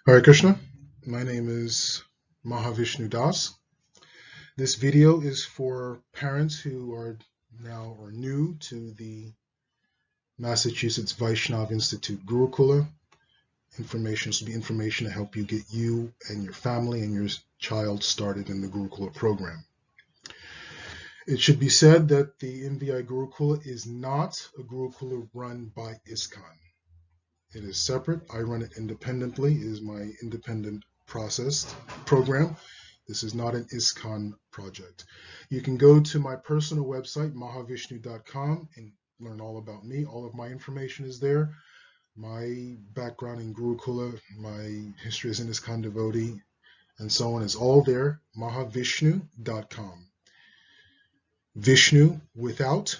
Hare Krishna, my name is Mahavishnu Das. This video is for parents who are now or new to the Massachusetts Vaishnav Institute Gurukula. This will be information to help you get you and your family and your child started in the Gurukula program. It should be said that the MVI Gurukula is not a Gurukula run by ISKCON. It is separate. I run it independently. It is my independent program. This is not an ISKCON project. You can go to my personal website, mahavishnu.com, and learn all about me. All of my information is there. My background in Gurukula, my history as an ISKCON devotee, and so on is all there, mahavishnu.com. Vishnu without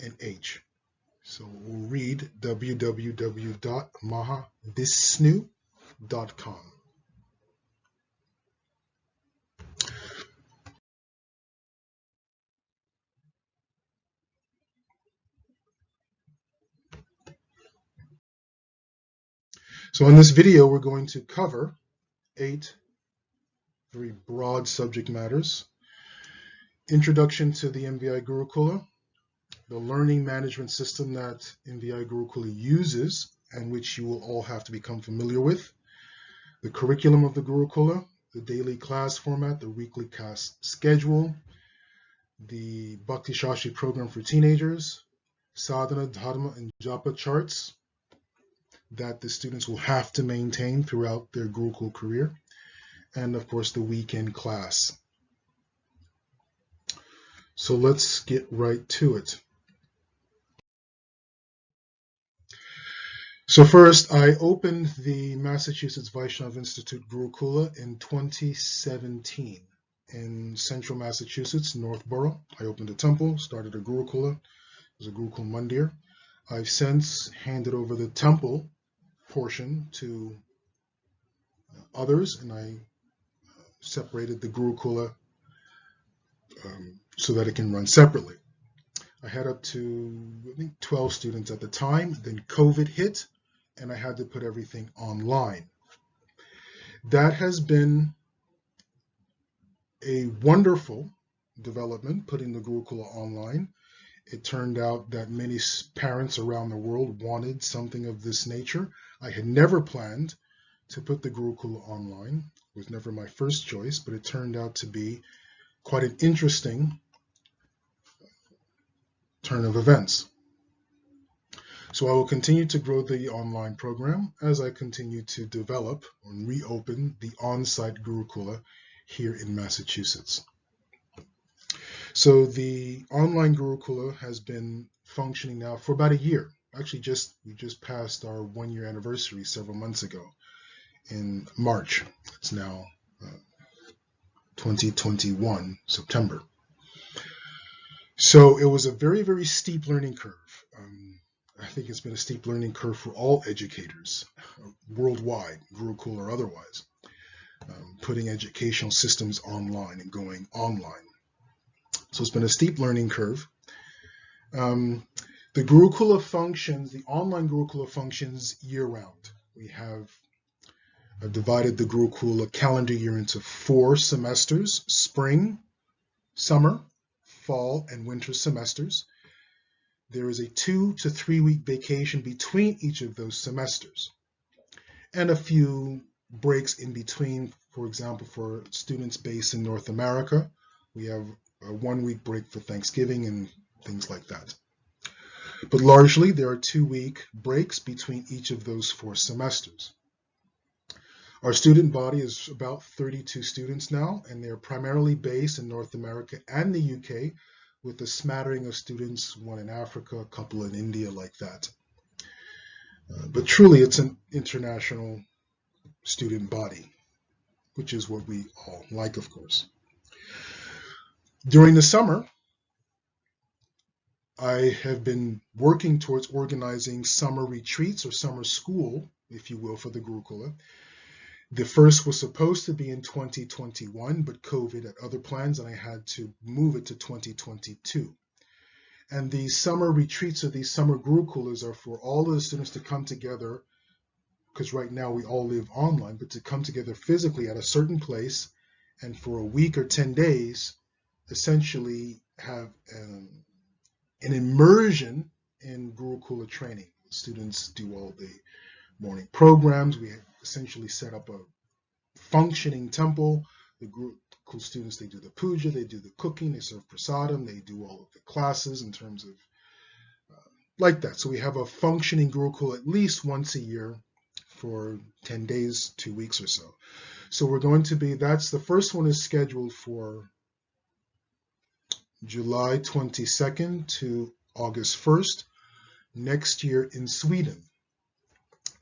an H. So we'll read www.mahavishnu.com. So in this video, we're going to cover 8 very broad subject matters. Introduction to the MVI Gurukula, the learning management system that MVI Gurukula uses and which you will all have to become familiar with, the curriculum of the Gurukula, the daily class format, the weekly class schedule, the Bhakti Shastri program for teenagers, Sadhana, Dharma, and Japa charts that the students will have to maintain throughout their Gurukul career, and of course the weekend class. So let's get right to it. So first, I opened the Massachusetts Vaishnav Institute Gurukula in 2017 in central Massachusetts, Northborough. I opened a temple, started a Gurukula. It was a Gurukul Mandir. I've since handed over the temple portion to others, and I separated the Gurukula so that it can run separately. I had up to, I think, 12 students at the time. Then COVID hit, and I had to put everything online. That has been a wonderful development, putting the Gurukula online. It turned out that many parents around the world wanted something of this nature. I had never planned to put the Gurukula online. It was never my first choice, but it turned out to be quite an interesting turn of events. So I will continue to grow the online program as I continue to develop and reopen the on-site Gurukula here in Massachusetts. So the online Gurukula has been functioning now for about a year. Actually, we just passed our 1-year anniversary several months ago in March. It's now 2021, September. So it was a very, very steep learning curve. I think it's been a steep learning curve for all educators worldwide, Gurukul or otherwise, putting educational systems online and going online. So it's been a steep learning curve. The Gurukula functions, the online Gurukula functions year-round. We have divided the Gurukula calendar year into 4 semesters: spring, summer, fall, and winter semesters. There is a 2 to 3 week vacation between each of those semesters, and a few breaks in between. For example, for students based in North America, we have a 1-week break for Thanksgiving and things like that. But largely, there are 2-week breaks between each of those 4 semesters. Our student body is about 32 students now, and they're primarily based in North America and the UK, with a smattering of students, 1 in Africa, a couple in India, like that. But truly, it's an international student body, which is what we all like, of course. During the summer, I have been working towards organizing summer retreats or summer school, if you will, for the Gurukula. The first was supposed to be in 2021, but COVID had other plans and I had to move it to 2022. And these summer retreats or these summer Gurukulas are for all of the students to come together because right now we all live online, but to come together physically at a certain place and for a week or 10 days, essentially have an immersion in Gurukula training. Students do all the morning programs. We essentially set up a functioning temple. The Gurukul students, they do the puja, they do the cooking, they serve prasadam, they do all of the classes in terms of like that. So we have a functioning Gurukul at least once a year for 10 days, 2 weeks or so. So we're going to be, that's the first one is scheduled for July 22nd to August 1st next year in Sweden.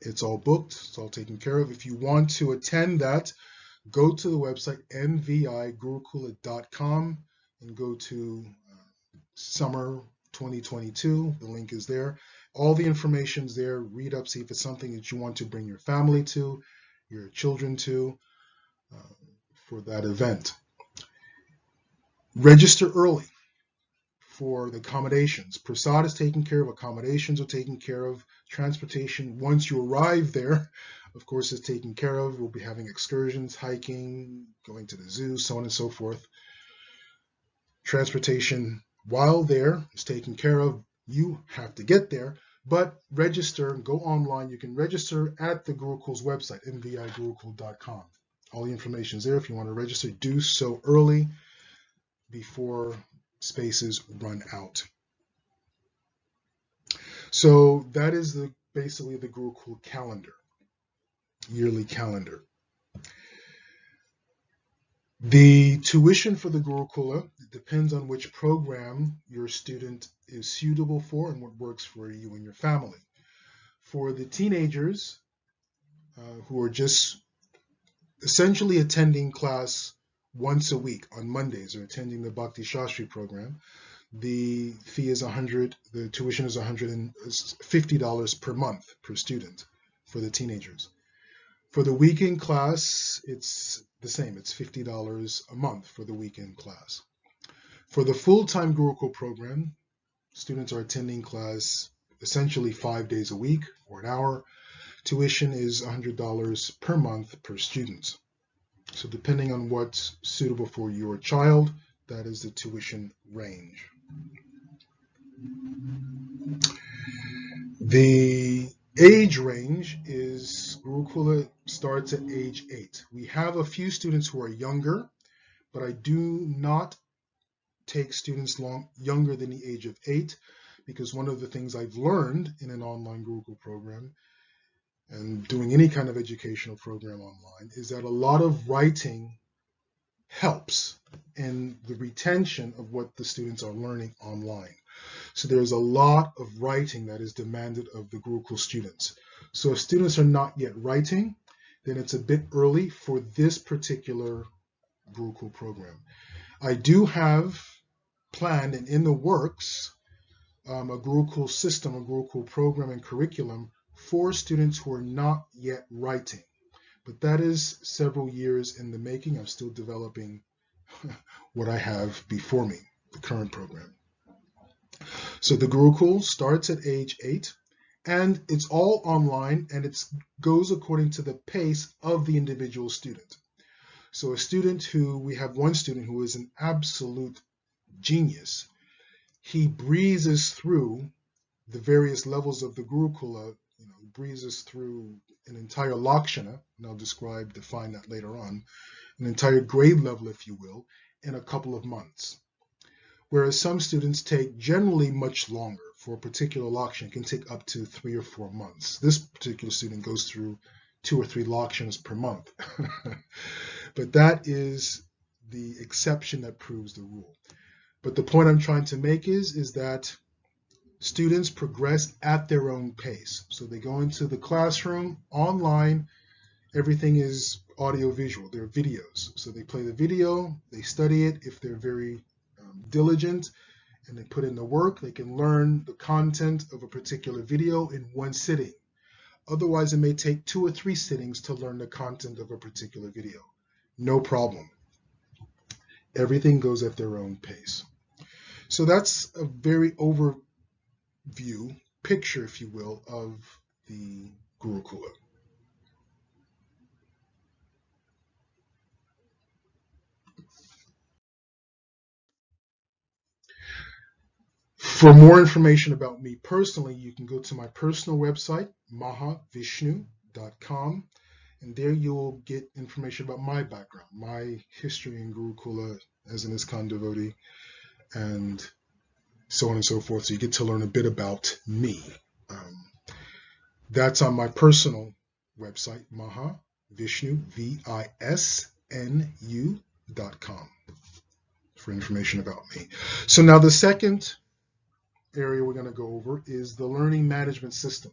It's all booked, it's all taken care of. If you want to attend that, go to the website mvigurukula.com and go to summer 2022. The link is there. All the information's there. Read up, see if it's something that you want to bring your family to, your children to, for that event. Register early for the accommodations. Prasad is taken care of, accommodations are taken care of, transportation once you arrive there, of course, is taken care of. We'll be having excursions, hiking, going to the zoo, so on and so forth. Transportation while there is taken care of. You have to get there, but register, go online. You can register at the Gurukul's website, mvigurukula.com. All the information is there. If you want to register, do so early before spaces run out. So that is basically the Gurukul calendar, yearly calendar. The tuition for the Gurukula depends on which program your student is suitable for and what works for you and your family. For the teenagers who are just essentially attending class once a week on Mondays or attending the Bhakti Shastri program, the fee is the tuition is $150 per month per student for the teenagers. For the weekend class, it's the same. It's $50 a month for the weekend class. For the full-time Gurukul program, students are attending class essentially 5 days a week for an hour. Tuition is $100 per month per student. So depending on what's suitable for your child, that is the tuition range. The age range is Gurukula starts at age 8. We have a few students who are younger, but I do not take students younger than the age of 8, because one of the things I've learned in an online Gurukul program and doing any kind of educational program online is that a lot of writing helps in the retention of what the students are learning online. So there's a lot of writing that is demanded of the Gurukul students. So if students are not yet writing, then it's a bit early for this particular Gurukul program. I do have planned and in the works a Gurukul system, a Gurukul program and curriculum for students who are not yet writing. But that is several years in the making. I'm still developing what I have before me, the current program. So the Gurukul starts at age 8, and it's all online, and it goes according to the pace of the individual student. So we have one student who is an absolute genius. He breezes through the various levels of the Gurukula, breezes through an entire Lakshana, and I'll define that later on, an entire grade level, if you will, in a couple of months. Whereas some students take generally much longer. For a particular Lakshana, it can take up to 3 or 4 months. This particular student goes through 2 or 3 Lakshanas per month. But that is the exception that proves the rule. But the point I'm trying to make is that students progress at their own pace. So they go into the classroom, online, everything is audio-visual. They're videos. So they play the video, they study it. If they're very diligent and they put in the work, they can learn the content of a particular video in one sitting. Otherwise, it may take 2 or 3 sittings to learn the content of a particular video. No problem. Everything goes at their own pace. So that's a very overview picture, if you will, of the Gurukula. For more information about me personally, you can go to my personal website, mahavishnu.com, and there you'll get information about my background, my history in Gurukula as an ISKCON devotee, and so on and so forth. So you get to learn a bit about me. That's on my personal website, mahavishnu, VISNU.com, for information about me. So now the second area we're going to go over is the learning management system.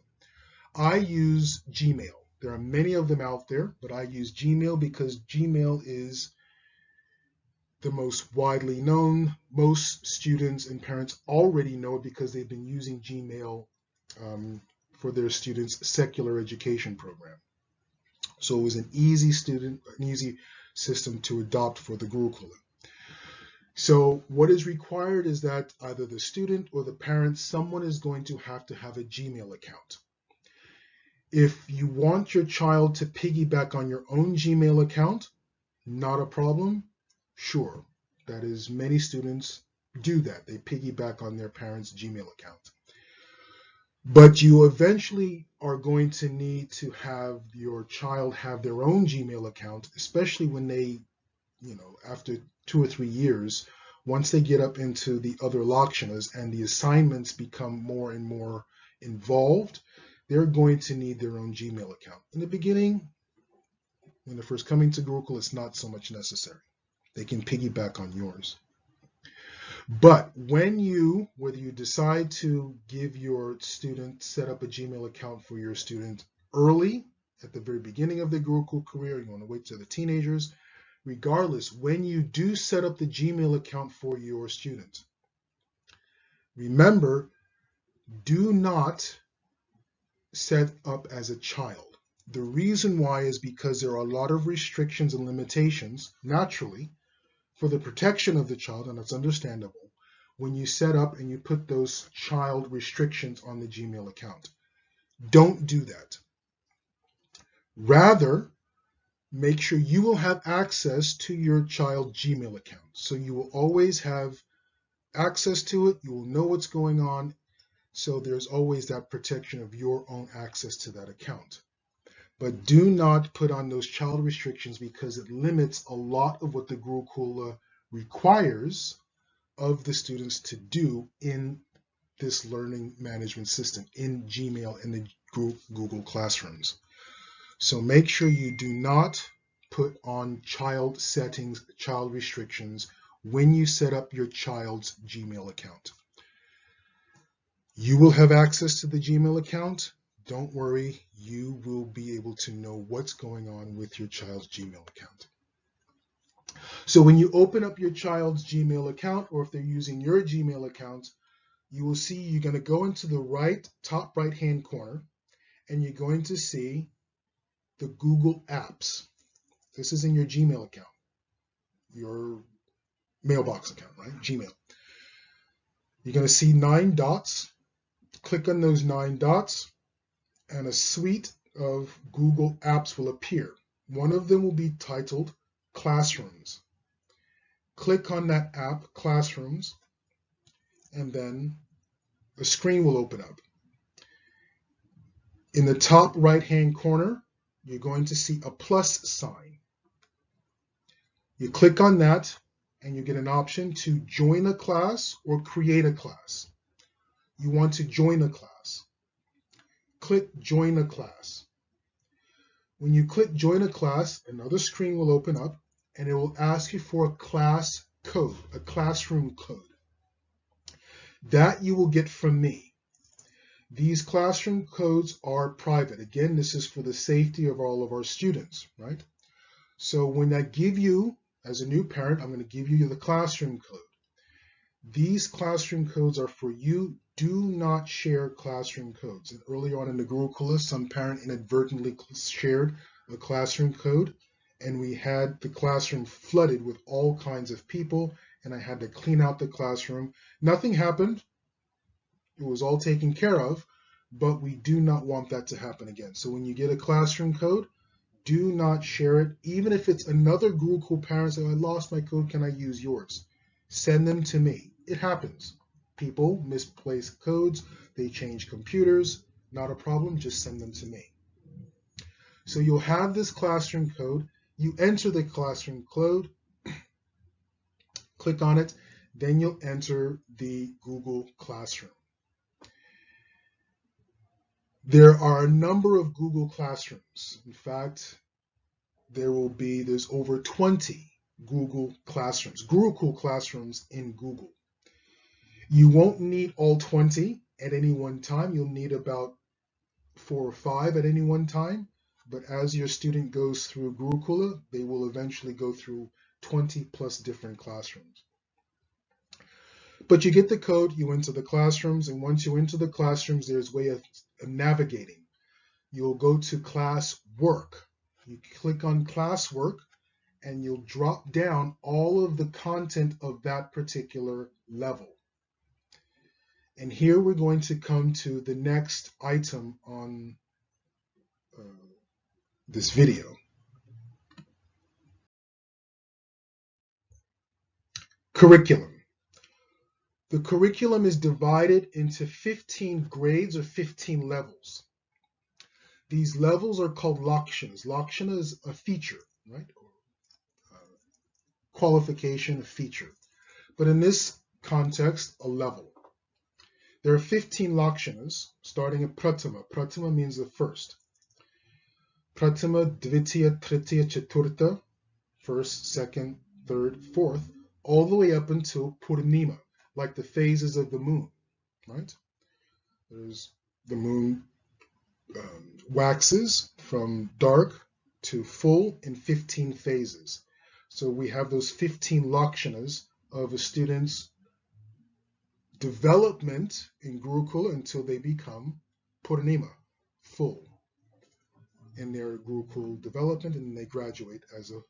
I use Gmail. There are many of them out there, but I use Gmail because Gmail is the most widely known. Most students and parents already know it because they've been using Gmail for their students' secular education program. So it was an easy system to adopt for the Gurukula. So what is required is that either the student or the parent, someone is going to have a Gmail account. If you want your child to piggyback on your own Gmail account, not a problem. Sure, that is, many students do that. They piggyback on their parents' Gmail account. But you eventually are going to need to have your child have their own Gmail account, especially when they, after 2 or 3 years, once they get up into the other lakshanas and the assignments become more and more involved, they're going to need their own Gmail account. In the beginning, when they're first coming to Gurukula, it's not so much necessary. They can piggyback on yours. But whether you decide to give your student, set up a Gmail account for your student early, at the very beginning of their Gurukul career, you want to wait till the teenagers, regardless, when you do set up the Gmail account for your student, remember, do not set up as a child. The reason why is because there are a lot of restrictions and limitations, naturally, for the protection of the child, and that's understandable, when you set up and you put those child restrictions on the Gmail account. Don't do that. Rather, make sure you will have access to your child's Gmail account. So you will always have access to it. You will know what's going on. So there's always that protection of your own access to that account. But do not put on those child restrictions because it limits a lot of what the Gurukula requires of the students to do in this learning management system, in Gmail and the Google Classrooms. So make sure you do not put on child settings, child restrictions when you set up your child's Gmail account. You will have access to the Gmail account. Don't worry, you will be able to know what's going on with your child's Gmail account. So when you open up your child's Gmail account, or if they're using your Gmail account, you will see you're going to go into the top right hand corner, and you're going to see the Google Apps. This is in your Gmail account, your mailbox account, right? Gmail. You're going to see 9 dots. Click on those 9 dots, and a suite of Google Apps will appear. One of them will be titled Classrooms. Click on that app, Classrooms, and then a screen will open up. In the top right-hand corner, you're going to see a plus sign. You click on that, and you get an option to join a class or create a class. You want to join a class. Click Join a Class. When you click Join a Class, another screen will open up, and it will ask you for a class code, a classroom code. That you will get from me. These classroom codes are private. Again, this is for the safety of all of our students, right? So when I give you, as a new parent, I'm going to give you the classroom code. These classroom codes are for you. Do not share classroom codes. And earlier on in the Gurukula, some parent inadvertently shared a classroom code, and we had the classroom flooded with all kinds of people, and I had to clean out the classroom. Nothing happened. It was all taken care of, but we do not want that to happen again. So when you get a classroom code, do not share it. Even if it's another Gurukul parent saying, I lost my code, can I use yours? Send them to me. It happens. people misplace codes, they change computers, not a problem, just send them to me. So you'll have this classroom code, you enter the classroom code, click on it, then you'll enter the Google Classroom. There are a number of Google Classrooms. In fact, there's over 20 Google Classrooms, Gurukula classrooms in Google. You won't need all 20 at any one time. You'll need about 4 or 5 at any one time. But as your student goes through Gurukula, they will eventually go through 20 plus different classrooms. But you get the code, you enter the classrooms, and once you enter the classrooms, there's a way of navigating. You'll go to class work. You click on class work, and you'll drop down all of the content of that particular level. And here we're going to come to the next item on this video. Curriculum. The curriculum is divided into 15 grades or 15 levels. These levels are called lakshanas. Lakshana is a feature, right? Qualification, a feature. But in this context, a level. There are 15 lakshanas, starting at pratama. Pratama means the first. Pratama, dvitiya, tritiya, chaturtha, first, second, third, fourth, all the way up until purnima, like the phases of the moon, right? There's the moon waxes from dark to full in 15 phases. So we have those 15 lakshanas of a student's development in Gurukula until they become purnima, full in their Gurukula development, and they graduate as a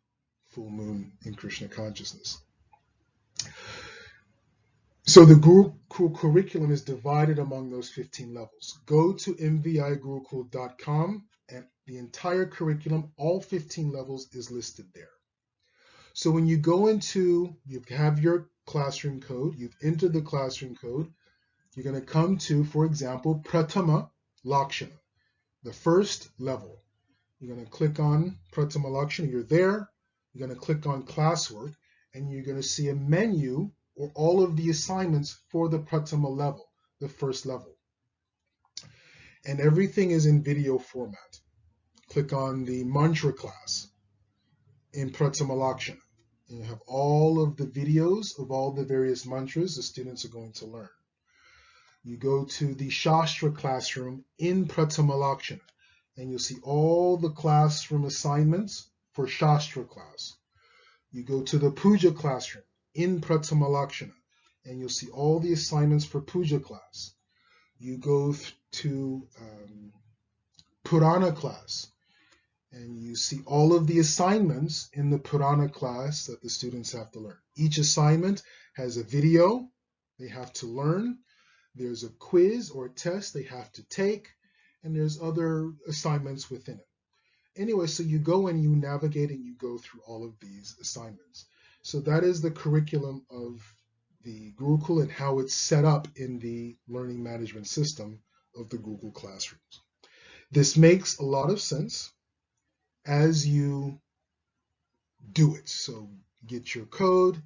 full moon in Krishna consciousness. So the Gurukula curriculum is divided among those 15 levels. Go to mvigurukula.com, and the entire curriculum, all 15 levels, is listed there. So when you go into, you have your classroom code, you've entered the classroom code, you're going to come to, for example, Pratama Lakshana, the first level. You're going to click on Pratama Lakshana, you're there, you're going to click on classwork, and you're going to see a menu or all of the assignments for the Pratama level, the first level. And everything is in video format. Click on the mantra class in Pratama Lakshana. And you have all of the videos of all the various mantras the students are going to learn. You go to the Shastra classroom in Pratama Lakshana, and you'll see all the classroom assignments for Shastra class. You go to the Puja classroom in Pratama Lakshana, and you'll see all the assignments for Puja class. You go to Purana class, and you see all of the assignments in the Purana class that the students have to learn. Each assignment has a video they have to learn. There's a quiz or a test they have to take, and there's other assignments within it. Anyway, so you go and you navigate and you go through all of these assignments. So that is the curriculum of the Gurukula and how it's set up in the learning management system of the Google Classrooms. This makes a lot of sense as you do it. So get your code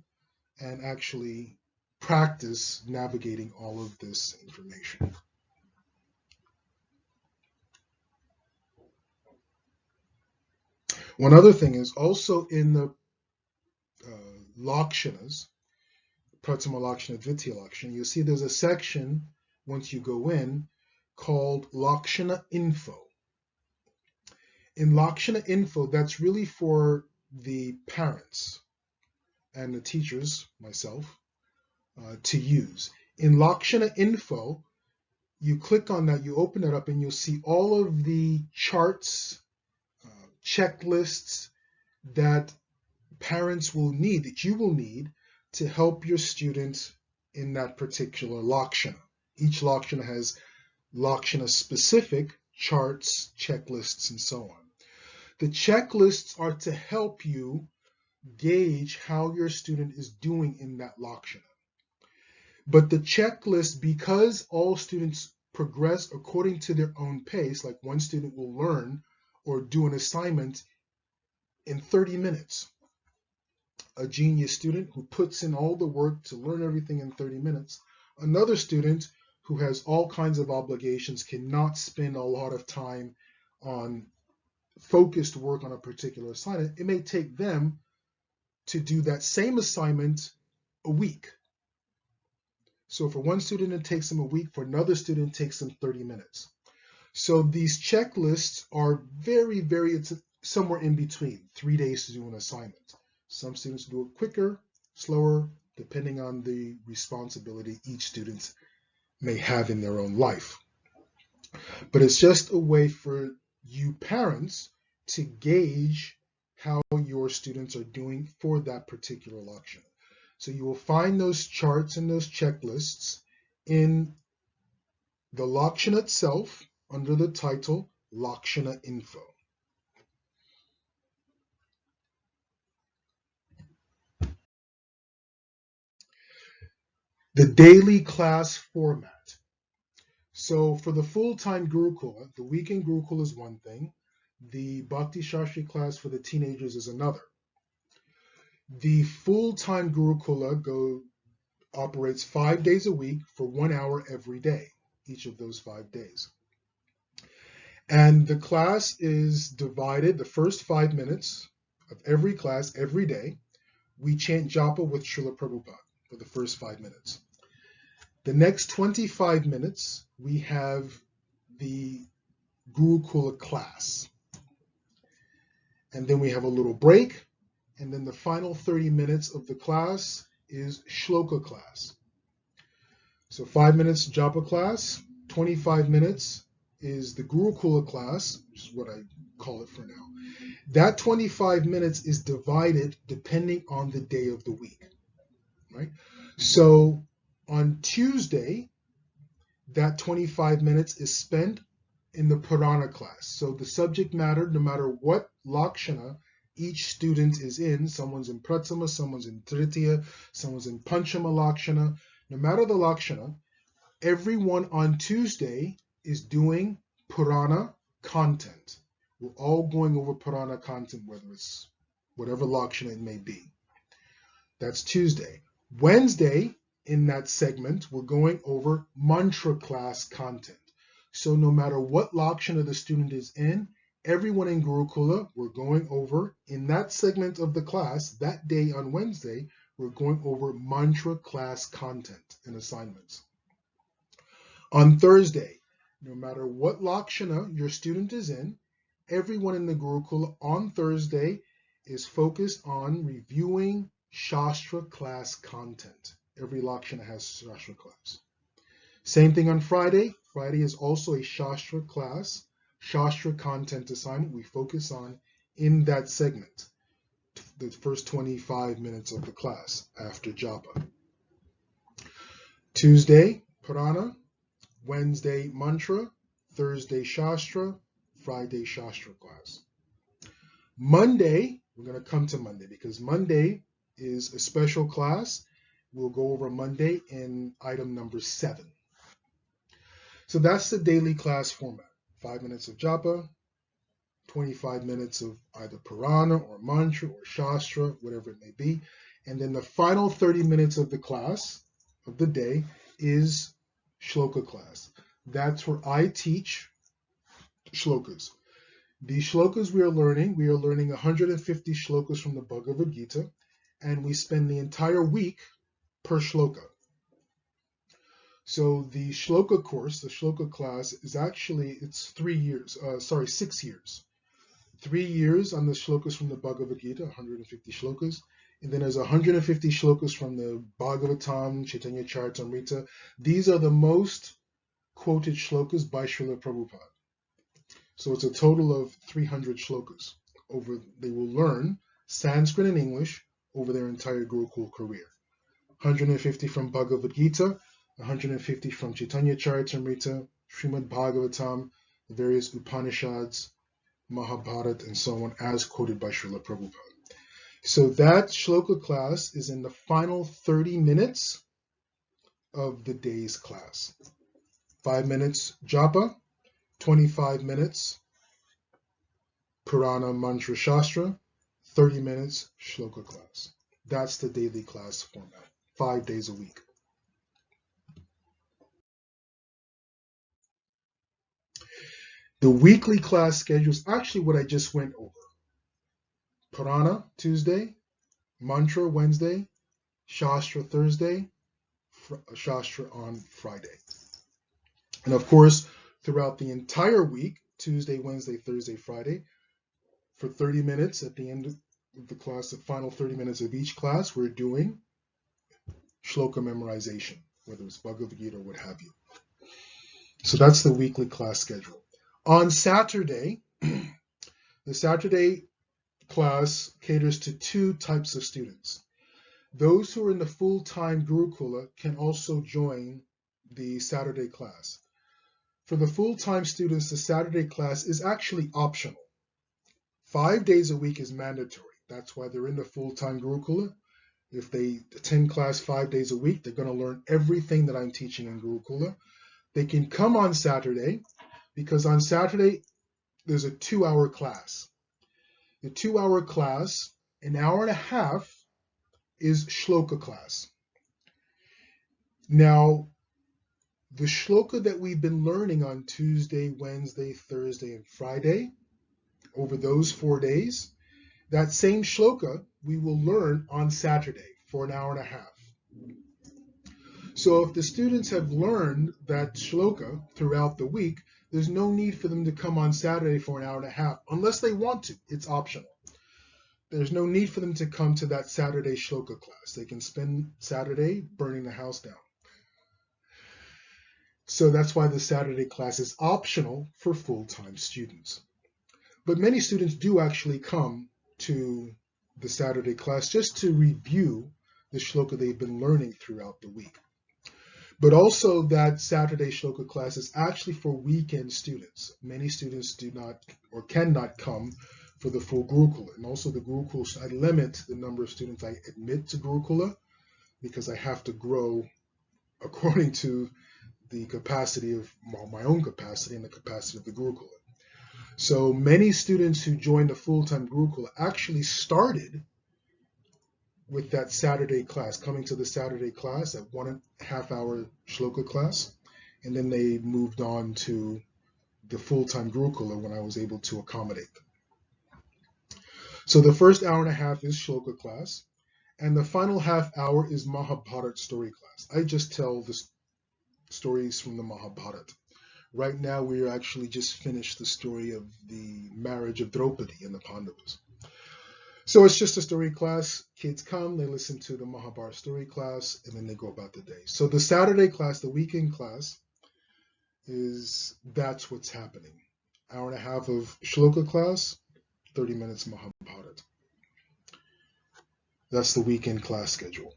and actually practice navigating all of this information. One other thing is also in the Lakshanas, Pratama Lakshana, Dvitiya Lakshana, you'll see there's a section once you go in called Lakshana Info. In Lakshana Info, that's really for the parents and the teachers, myself, to use. In Lakshana Info, you click on that, you open it up, and you'll see all of the charts, checklists that parents will need, that you will need to help your student in that particular Lakshana. Each Lakshana has Lakshana-specific charts, checklists, and so on. The checklists are to help you gauge how your student is doing in that Lakshana. But the checklist, because all students progress according to their own pace, like one student will learn or do an assignment in 30 minutes. A genius student who puts in all the work to learn everything in 30 minutes. Another student who has all kinds of obligations cannot spend a lot of time on focused work on a particular assignment. It may take them to do that same assignment a week. So for one student, it takes them a week. For another student, it takes them 30 minutes. So these checklists are very, it's somewhere in between. 3 days to do an assignment. Some students do it quicker, slower, depending on the responsibility each student may have in their own life. But it's just a way for you parents to gauge how your students are doing for that particular Lakshana. So you will find those charts and those checklists in the Lakshana itself under the title Lakshana Info. The daily class format. So for the full-time Gurukula, the weekend Gurukula is one thing. The Bhakti Shastri class for the teenagers is another. The full-time Gurukula operates 5 days a week for 1 hour every day, each of those 5 days. And the class is divided, the first 5 minutes of every class, every day, we chant japa with Srila Prabhupada for the first 5 minutes. The next 25 minutes, we have the Gurukula class. And then we have a little break. And then the final 30 minutes of the class is Shloka class. So 5 minutes japa class, 25 minutes is the Gurukula class, which is what I call it for now. That 25 minutes is divided depending on the day of the week, right? So on Tuesday, that 25 minutes is spent in the Purana class. So the subject matter, no matter what Lakshana each student is in, someone's in Prathama, someone's in Tritiya, someone's in Panchama Lakshana, no matter the Lakshana, everyone on Tuesday is doing Purana content. We're all going over Purana content, whether it's whatever Lakshana it may be. That's Tuesday. Wednesday, in that segment, we're going over mantra class content. So no matter what Lakshana the student is in, everyone in Gurukula, we're going over, in that segment of the class, that day on Wednesday, we're going over mantra class content and assignments. On Thursday, no matter what Lakshana your student is in, everyone in the Gurukula on Thursday is focused on reviewing Shastra class content. Every Lakshana has Shastra class. Same thing on Friday. Friday is also a Shastra class, Shastra content assignment we focus on in that segment, the first 25 minutes of the class after japa. Tuesday, Purana. Wednesday, mantra. Thursday, Shastra. Friday, Shastra class. Monday, we're going to come to Monday because Monday is a special class. We'll go over Monday in item number 7. So that's the daily class format. 5 minutes of japa, 25 minutes of either Purana or mantra or Shastra, whatever it may be. And then the final 30 minutes of the class, of the day, is Shloka class. That's where I teach shlokas. The shlokas we are learning 150 shlokas from the Bhagavad Gita, and we spend the entire week per shloka. So the shloka course, the shloka class, is actually, it's 6 years. 3 years on the shlokas from the Bhagavad Gita, 150 shlokas, and then there's 150 shlokas from the Bhagavatam, Chaitanya Charitamrita. These are the most quoted shlokas by Srila Prabhupada. So it's a total of 300 shlokas. They will learn Sanskrit and English over their entire Gurukul career. 150 from Bhagavad Gita, 150 from Chaitanya Charitamrita, Srimad Bhagavatam, the various Upanishads, Mahabharata, and so on, as quoted by Srila Prabhupada. So that shloka class is in the final 30 minutes of the day's class. 5 minutes japa, 25 minutes Purana Mantra Shastra, 30 minutes shloka class. That's the daily class format, 5 days a week. The weekly class schedule is actually what I just went over. Purana Tuesday, Mantra Wednesday, Shastra Thursday, Shastra on Friday. And of course, throughout the entire week, Tuesday, Wednesday, Thursday, Friday, for 30 minutes at the end of the class, the final 30 minutes of each class, we're doing shloka memorization, whether it's Bhagavad Gita or what have you. So that's the weekly class schedule. On Saturday, the Saturday class caters to 2 types of students. Those who are in the full-time Gurukula can also join the Saturday class. For the full-time students, the Saturday class is actually optional. 5 days a week is mandatory. That's why they're in the full-time Gurukula. If they attend class 5 days a week, they're going to learn everything that I'm teaching in Gurukula. They can come on Saturday, because on Saturday, there's a 2-hour class. The 2-hour class, an hour and a half, is shloka class. Now, the shloka that we've been learning on Tuesday, Wednesday, Thursday, and Friday, over those 4 days, that same shloka we will learn on Saturday for an hour and a half. So if the students have learned that shloka throughout the week, there's no need for them to come on Saturday for an hour and a half, unless they want to. It's optional. There's no need for them to come to that Saturday shloka class. They can spend Saturday burning the house down. So that's why the Saturday class is optional for full-time students. But many students do actually come to the Saturday class just to review the shloka they've been learning throughout the week. But also that Saturday shloka class is actually for weekend students. Many students do not or cannot come for the full Gurukula. And also the Gurukula, I limit the number of students I admit to Gurukula because I have to grow according to the capacity of my own capacity and the capacity of the Gurukula. So many students who joined the full-time Gurukula actually started with that Saturday class, coming to the Saturday class, that 1.5 hour shloka class, and then they moved on to the full-time Gurukula when I was able to accommodate them. So the first hour and a half is shloka class, and the final half hour is Mahabharata story class. I just tell the stories from the Mahabharata. Right now, we actually just finished the story of the marriage of Draupadi and the Pandavas. So it's just a story class. Kids come, they listen to the Mahabharata story class, and then they go about the day. So the Saturday class, the weekend class, that's what's happening. Hour and a half of shloka class, 30 minutes Mahabharata. That's the weekend class schedule.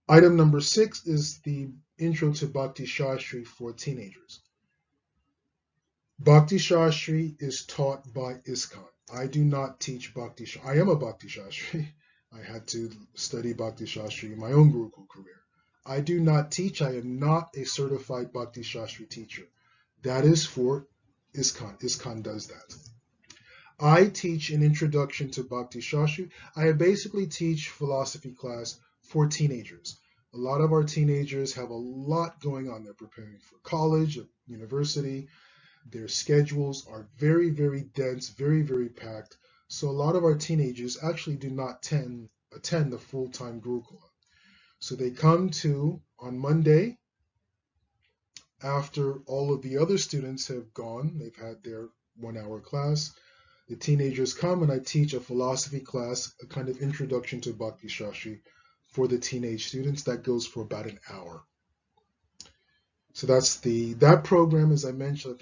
Item number 6 is the Intro to Bhakti Shastri for teenagers. Bhakti Shastri is taught by ISKCON. I do not teach Bhakti Shastri. I am a Bhakti Shastri. I had to study Bhakti Shastri in my own Gurukul career. I do not teach. I am not a certified Bhakti Shastri teacher. That is for ISKCON. ISKCON does that. I teach an introduction to Bhakti Shastri. I basically teach philosophy class for teenagers. A lot of our teenagers have a lot going on. They're preparing for college, university. Their schedules are very, very dense, very, very packed. So a lot of our teenagers actually do not attend the full-time Gurukula. So they come on Monday, after all of the other students have gone, they've had their 1-hour class, the teenagers come and I teach a philosophy class, a kind of introduction to Bhakti Shastri for the teenage students. That goes for about an hour. So that program, as I mentioned,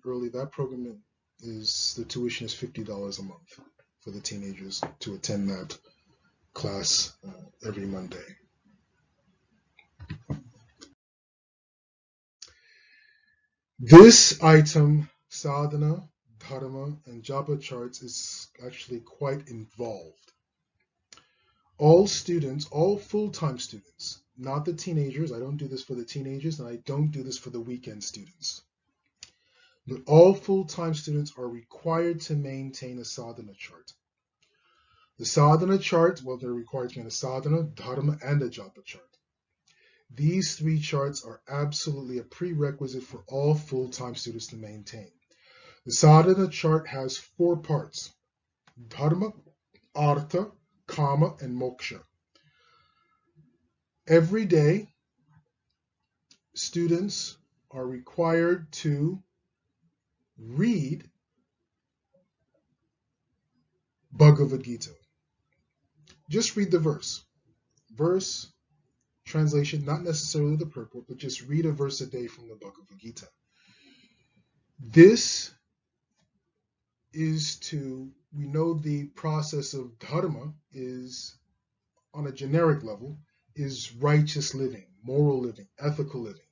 earlier, that program the tuition is $50 a month for the teenagers to attend that class every Monday. This item, sadhana, dharma, and japa charts, is actually quite involved. All students, all full-time students, not the teenagers, I don't do this for the teenagers, and I don't do this for the weekend students, but all full-time students are required to maintain a sadhana chart. The sadhana chart, well, they're required to maintain a sadhana, dharma, and a japa chart. These three charts are absolutely a prerequisite for all full-time students to maintain. The sadhana chart has 4 parts: dharma, artha, kama, and moksha. Every day, students are required to read Bhagavad Gita. Just read the verse. Verse, translation, not necessarily the purport, but just read a verse a day from the Bhagavad Gita. This is we know the process of dharma is, on a generic level, is righteous living, moral living, ethical living.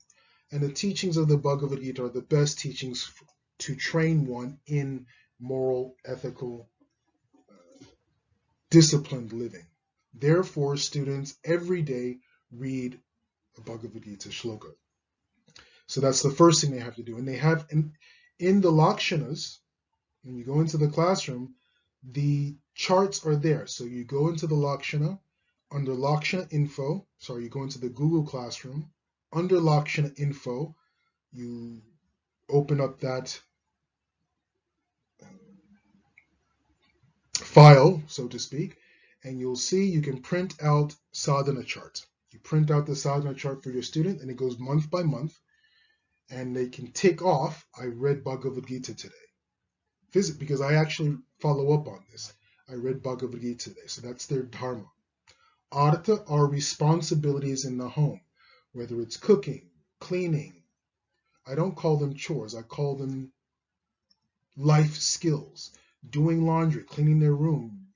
And the teachings of the Bhagavad Gita are the best teachings to train one in moral, ethical, disciplined living. Therefore, students every day read a Bhagavad Gita shloka. So that's the first thing they have to do. And they have, in the lakshanas, when you go into the classroom, the charts are there. So you go into the lakshana, under lakshana info, you go into the Google Classroom, under lakshana info, you open up that file, so to speak, and you'll see you can print out sadhana chart. You print out the sadhana chart for your student, and it goes month by month, and they can tick off, I read Bhagavad Gita today. Because I actually follow up on this. I read Bhagavad Gita today, so that's their dharma. Artha are responsibilities in the home, whether it's cooking, cleaning. I don't call them chores, I call them life skills. Doing laundry, cleaning their room,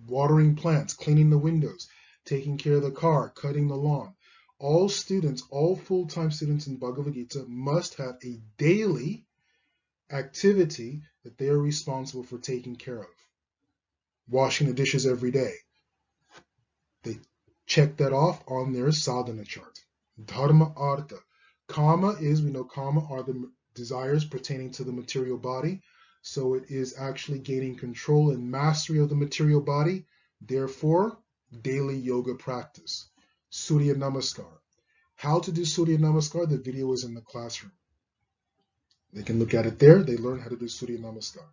watering plants, cleaning the windows, taking care of the car, cutting the lawn. All students, all full-time students in Bhagavad Gita must have a daily activity that they are responsible for taking care of. Washing the dishes every day. They check that off on their sadhana chart. Dharma, artha. Kama is, we know kama are the desires pertaining to the material body. So it is actually gaining control and mastery of the material body. Therefore, daily yoga practice. Surya Namaskar. How to do Surya Namaskar? The video is in the classroom. They can look at it there. They learn how to do Surya Namaskar.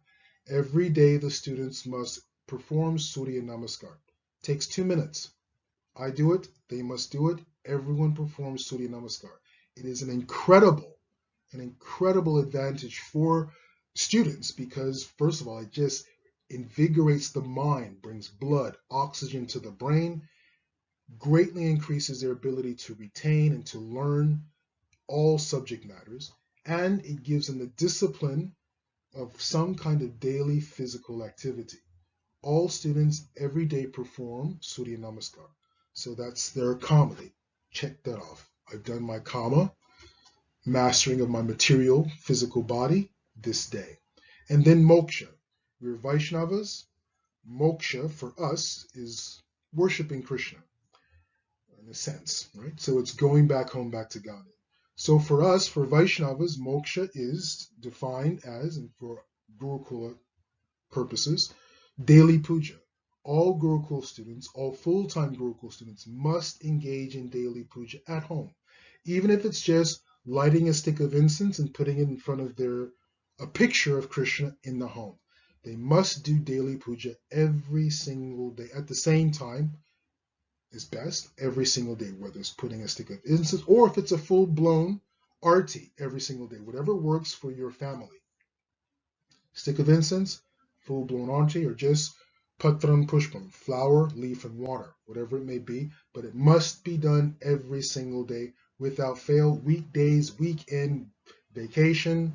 Every day the students must perform Surya Namaskar. It takes 2 minutes. I do it. They must do it. Everyone performs Surya Namaskar. It is an incredible advantage for students because, first of all, it just invigorates the mind, brings blood, oxygen to the brain, greatly increases their ability to retain and to learn all subject matters, and it gives them the discipline of some kind of daily physical activity. All students every day perform Surya Namaskar. So that's their kama. Check that off. I've done my kama, mastering of my material physical body this day. And then moksha. We're Vaishnavas. Moksha for us is worshiping Krishna in a sense, right? So it's going back home, back to God. So for us, for Vaishnavas, moksha is defined as, and for Gurukula purposes, daily puja. All Gurukul students, all full-time Gurukul students must engage in daily puja at home, even if it's just lighting a stick of incense and putting it in front of a picture of Krishna in the home. They must do daily puja every single day. At the same time is best, every single day, whether it's putting a stick of incense or if it's a full-blown arti every single day, whatever works for your family. Stick of incense, full-blown arti, or just patram pushpam, flower, leaf, and water, whatever it may be, but it must be done every single day without fail. Weekdays, weekend, vacation,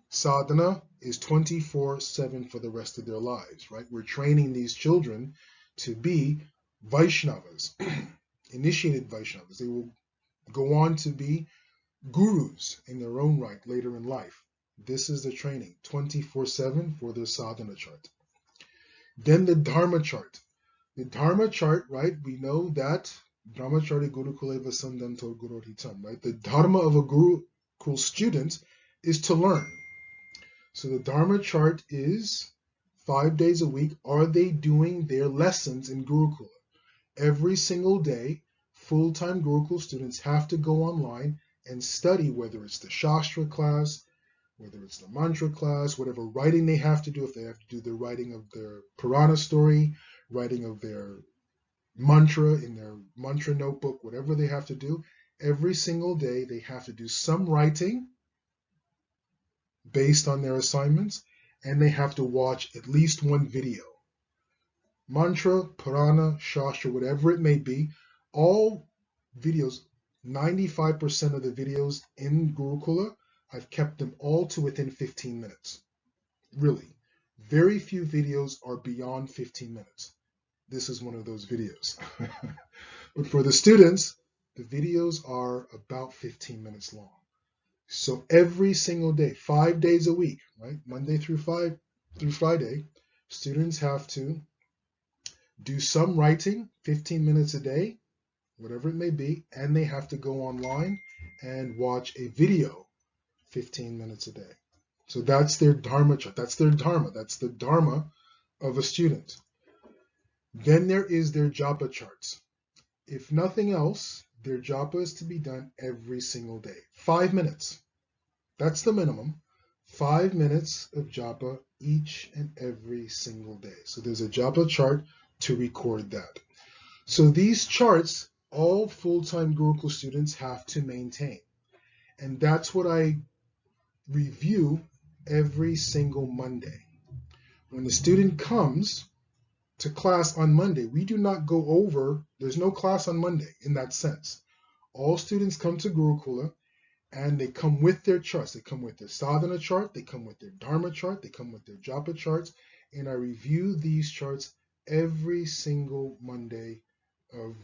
sadhana is 24/7 for the rest of their lives, right? We're training these children to be Vaishnavas, initiated Vaishnavas. They will go on to be gurus in their own right later in life. This is the training, 24/7 for their sadhana chart. Then the dharma chart. The Dharma chart, right? We know that Brahmachari Gurukule Vasandanto Gururitam, right? The Dharma of a Gurukul student is to learn. So the Dharma chart is 5 days a week. Are they doing their lessons in Gurukula? Every single day, full-time Gurukul students have to go online and study, whether it's the Shastra class, whether it's the mantra class, whatever writing they have to do, if they have to do the writing of their Purana story, writing of their mantra in their mantra notebook, whatever they have to do, every single day they have to do some writing based on their assignments, and they have to watch at least one video. Mantra, Purana, Shastra, whatever it may be, all videos, 95% of the videos in Gurukula, I've kept them all to within 15 minutes. Really. Very few videos are beyond 15 minutes. This is one of those videos. But for the students, the videos are about 15 minutes long. So every single day, 5 days a week, right? Monday through Friday, students have to do some writing, 15 minutes a day, whatever it may be, and they have to go online and watch a video 15 minutes a day. So that's their Dharma chart. That's their Dharma. That's the Dharma of a student. Then there is their japa charts. If nothing else, their japa is to be done every single day. 5 minutes. That's the minimum. 5 minutes of japa each and every single day. So there's a japa chart to record that. So these charts, all full-time Gurukul students have to maintain. And that's what I review every single Monday. When the student comes to class on Monday, we do not go over, there's no class on Monday in that sense. All students come to Gurukula and they come with their charts. They come with their sadhana chart, they come with their dharma chart, they come with their japa charts, and I review these charts every single Monday of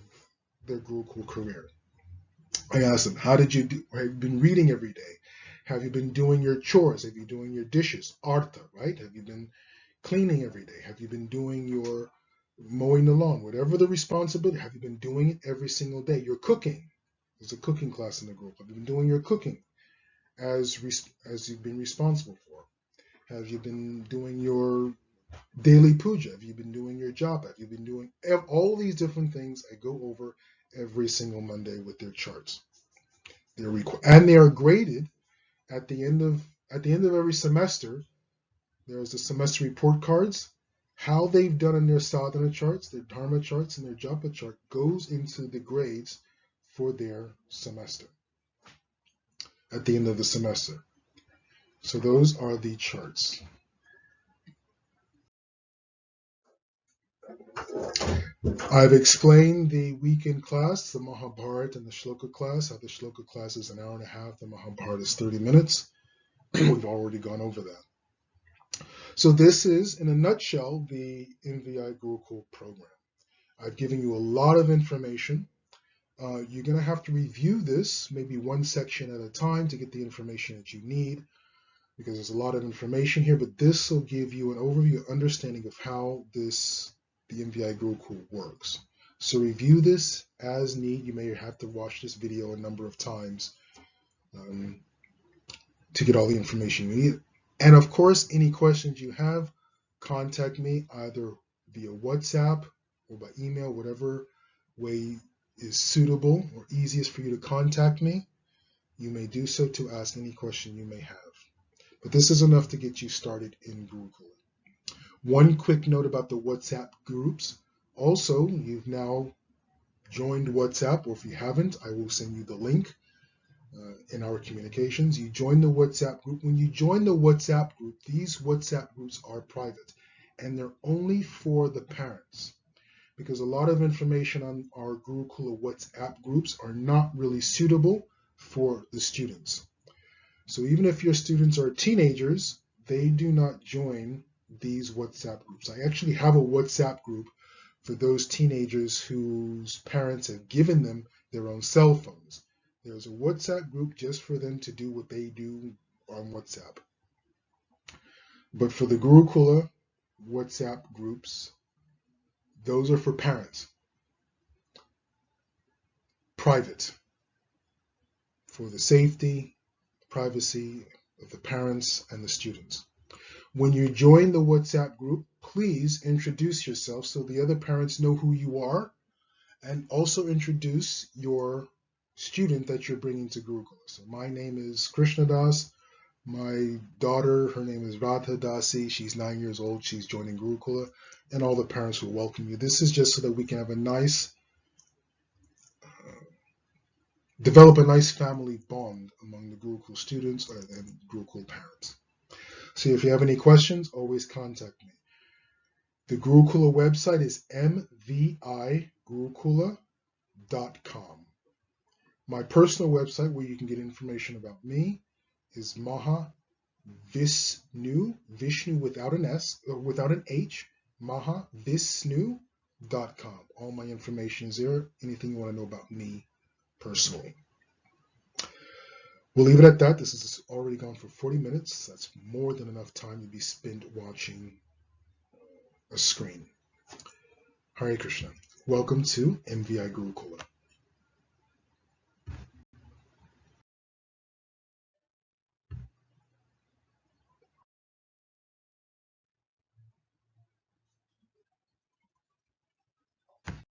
their Gurukul career. I ask them, how did you do? Have you been reading every day? Have you been doing your chores? Have you been doing your dishes? Artha, right? Have you been cleaning every day? Have you been doing your mowing the lawn? Whatever the responsibility, have you been doing it every single day? Your cooking. There's a cooking class in the group. Have you been doing your cooking as you've been responsible for? Have you been doing your daily puja? Have you been doing your japa? Have you been doing all these different things? I go over every single Monday with their charts. And they are graded at the end of every semester. There's the semester report cards. How they've done in their sadhana charts, their dharma charts, and their japa chart goes into the grades for their semester at the end of the semester. So those are the charts. I've explained the weekend class, the Mahabharata and the Shloka class, how the Shloka class is an hour and a half, the Mahabharata is 30 minutes. We've already gone over that. So this is, in a nutshell, the MVI Gurukul program. I've given you a lot of information. You're going to have to review this, maybe one section at a time, to get the information that you need, because there's a lot of information here, but this will give you an overview, understanding of how the MVI Gurukul works. So review this as need. You may have to watch this video a number of times to get all the information you need. And of course, any questions you have, contact me either via WhatsApp or by email, whatever way is suitable or easiest for you to contact me. You may do so to ask any question you may have. But this is enough to get you started in Gurukula. One quick note about the WhatsApp groups. Also, you've now joined WhatsApp, or if you haven't, I will send you the link in our communications. You join the WhatsApp group. When you join the WhatsApp group, these WhatsApp groups are private, and they're only for the parents, because a lot of information on our Gurukula WhatsApp groups are not really suitable for the students. So even if your students are teenagers, they do not join these WhatsApp groups. I actually have a WhatsApp group for those teenagers whose parents have given them their own cell phones. There's a WhatsApp group just for them to do what they do on WhatsApp. But for the Gurukula WhatsApp groups, Those are for parents. Private, for the safety, privacy of the parents and the students. When you join the WhatsApp group, please introduce yourself so the other parents know who you are, and also introduce your student that you're bringing to Gurukula. So my name is Krishna Das. My daughter, her name is Radha Dasi. She's 9 years old. She's joining Gurukula, and all the parents will welcome you. This is just so that we can have a nice, develop a nice family bond among the Gurukul students and Gurukul parents. So if you have any questions, always contact me. The Gurukula website is MVI Gurukula.com. My personal website, where you can get information about me, is Mahavishnu, Vishnu without an S, or without an H, Mahavishnu.com. All my information is there. Anything you want to know about me personally. We'll leave it at that. This is already gone for 40 minutes. That's more than enough time to be spent watching a screen. Hare Krishna. Welcome to MVI Gurukula.